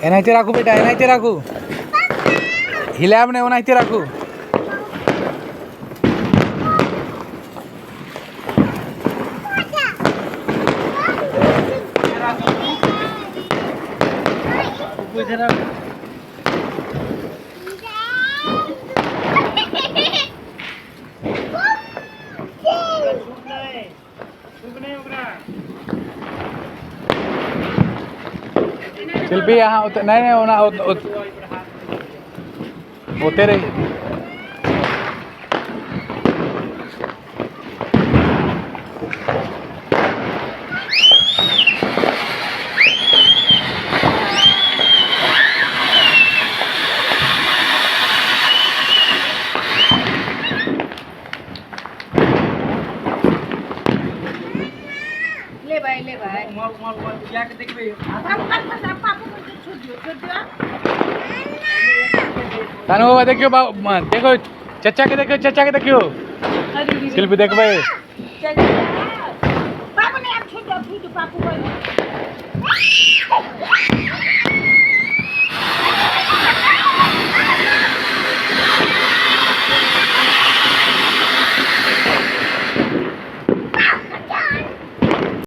एनाइते राखू बेटा, एनाइते राखू, हिलाब नहीं, ओनाइते राखू। शिल्पी यहाँ नहीं नहीं होना होते रही। ले भाई जाके देखबे। तानू बाबा देखियो, देखो चचा के देखियो, चचा के देखियो। शिल्पी देख भाई, पापा ने आप छोड़ दो पापा को।